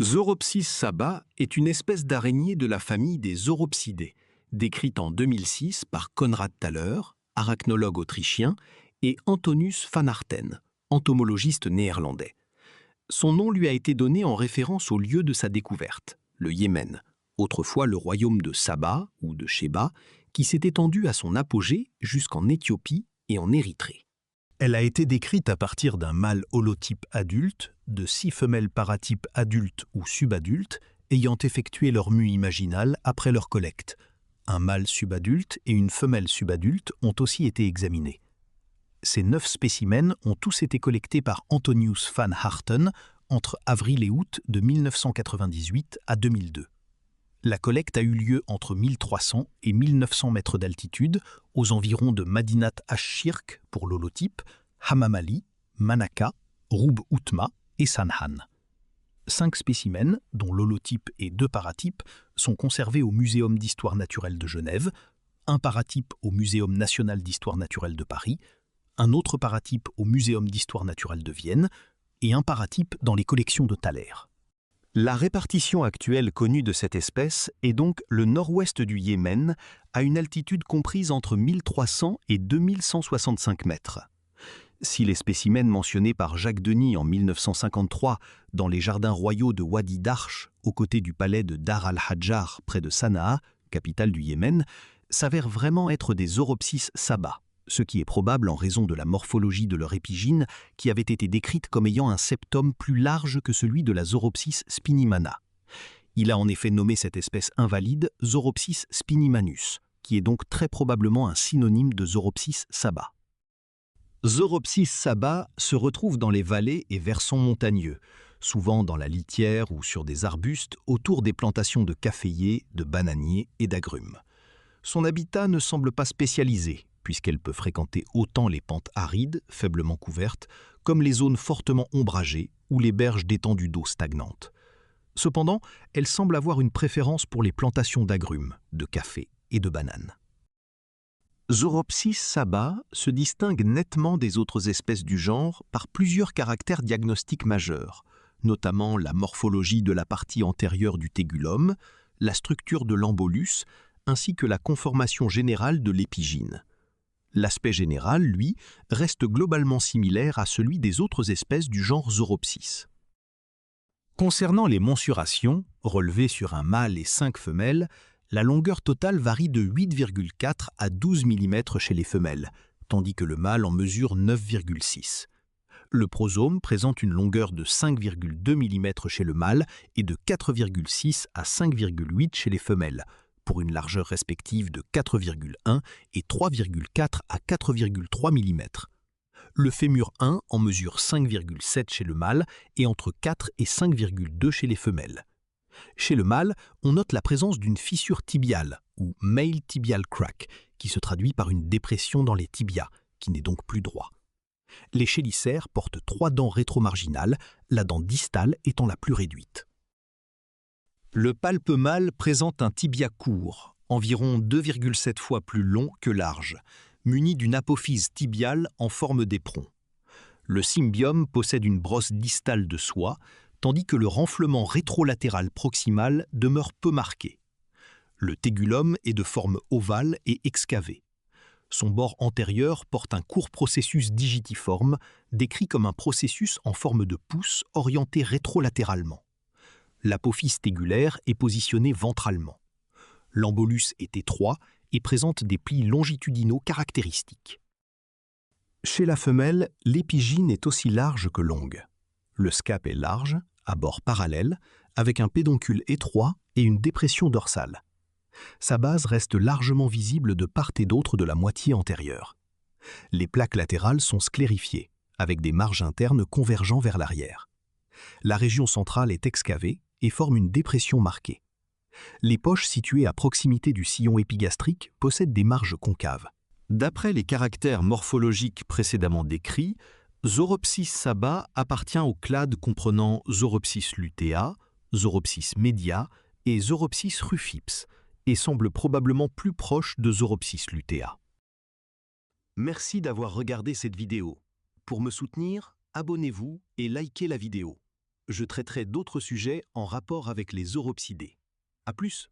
Zoropsis sabah est une espèce d'araignée de la famille des Zoropsidae, décrite en 2006 par Konrad Thaler, arachnologue autrichien, et Antonius van Harten, entomologiste néerlandais. Son nom lui a été donné en référence au lieu de sa découverte, le Yémen, autrefois le royaume de Saba ou de Sheba, qui s'est étendu à son apogée jusqu'en Éthiopie et en Érythrée. Elle a été décrite à partir d'un mâle holotype adulte, de 6 femelles paratypes adultes ou subadultes ayant effectué leur mue imaginale après leur collecte. Un mâle subadulte et une femelle subadulte ont aussi été examinés. Ces 9 spécimens ont tous été collectés par Antonius van Harten entre avril et août de 1998 à 2002. La collecte a eu lieu entre 1300 et 1900 mètres d'altitude, aux environs de Madinat Ash-Shirk pour l'holotype, Hamamali, Manaka, Roub Outma et Sanhan. 5 spécimens, dont l'holotype et 2 paratypes, sont conservés au Muséum d'histoire naturelle de Genève, un paratype au Muséum national d'histoire naturelle de Paris, un autre paratype au Muséum d'histoire naturelle de Vienne et un paratype dans les collections de Thaler. La répartition actuelle connue de cette espèce est donc le nord-ouest du Yémen, à une altitude comprise entre 1300 et 2165 mètres. Si les spécimens mentionnés par Jacques Denis en 1953 dans les jardins royaux de Wadi Darch, aux côtés du palais de Dar al-Hadjar près de Sanaa, capitale du Yémen, s'avèrent vraiment être des Zoropsis sabah, ce qui est probable en raison de la morphologie de leur épigyne qui avait été décrite comme ayant un septum plus large que celui de la Zoropsis spinimana. Il a en effet nommé cette espèce invalide Zoropsis spinimanus, qui est donc très probablement un synonyme de Zoropsis sabah. Zoropsis sabah se retrouve dans les vallées et versants montagneux, souvent dans la litière ou sur des arbustes autour des plantations de caféiers, de bananiers et d'agrumes. Son habitat ne semble pas spécialisé, puisqu'elle peut fréquenter autant les pentes arides, faiblement couvertes, comme les zones fortement ombragées ou les berges d'étendues d'eau stagnantes. Cependant, elle semble avoir une préférence pour les plantations d'agrumes, de café et de bananes. Zoropsis sabah se distingue nettement des autres espèces du genre par plusieurs caractères diagnostiques majeurs, notamment la morphologie de la partie antérieure du tégulum, la structure de l'embolus, ainsi que la conformation générale de l'épigyne. L'aspect général, lui, reste globalement similaire à celui des autres espèces du genre Zoropsis. Concernant les mensurations, relevées sur un mâle et 5 femelles, la longueur totale varie de 8,4 à 12 mm chez les femelles, tandis que le mâle en mesure 9,6. Le prosome présente une longueur de 5,2 mm chez le mâle et de 4,6 à 5,8 chez les femelles, pour une largeur respective de 4,1 et 3,4 à 4,3 mm. Le fémur 1 en mesure 5,7 chez le mâle et entre 4 et 5,2 chez les femelles. Chez le mâle, on note la présence d'une fissure tibiale, ou male tibial crack, qui se traduit par une dépression dans les tibias, qui n'est donc plus droit. Les chélicères portent 3 dents rétromarginales, la dent distale étant la plus réduite. Le palpe mâle présente un tibia court, environ 2,7 fois plus long que large, muni d'une apophyse tibiale en forme d'éperon. Le cymbium possède une brosse distale de soie, tandis que le renflement rétrolatéral proximal demeure peu marqué. Le tégulum est de forme ovale et excavé. Son bord antérieur porte un court processus digitiforme, décrit comme un processus en forme de pouce orienté rétrolatéralement. L'apophyse tégulaire est positionnée ventralement. L'embolus est étroit et présente des plis longitudinaux caractéristiques. Chez la femelle, l'épigyne est aussi large que longue. Le scape est large, à bord parallèle, avec un pédoncule étroit et une dépression dorsale. Sa base reste largement visible de part et d'autre de la moitié antérieure. Les plaques latérales sont sclérifiées, avec des marges internes convergeant vers l'arrière. La région centrale est excavée et forme une dépression marquée. Les poches situées à proximité du sillon épigastrique possèdent des marges concaves. D'après les caractères morphologiques précédemment décrits, Zoropsis sabah appartient au clade comprenant Zoropsis lutea, Zoropsis media et Zoropsis rufips et semble probablement plus proche de Zoropsis lutea. Merci d'avoir regardé cette vidéo. Pour me soutenir, abonnez-vous et likez la vidéo. Je traiterai d'autres sujets en rapport avec les Europsidés. À plus!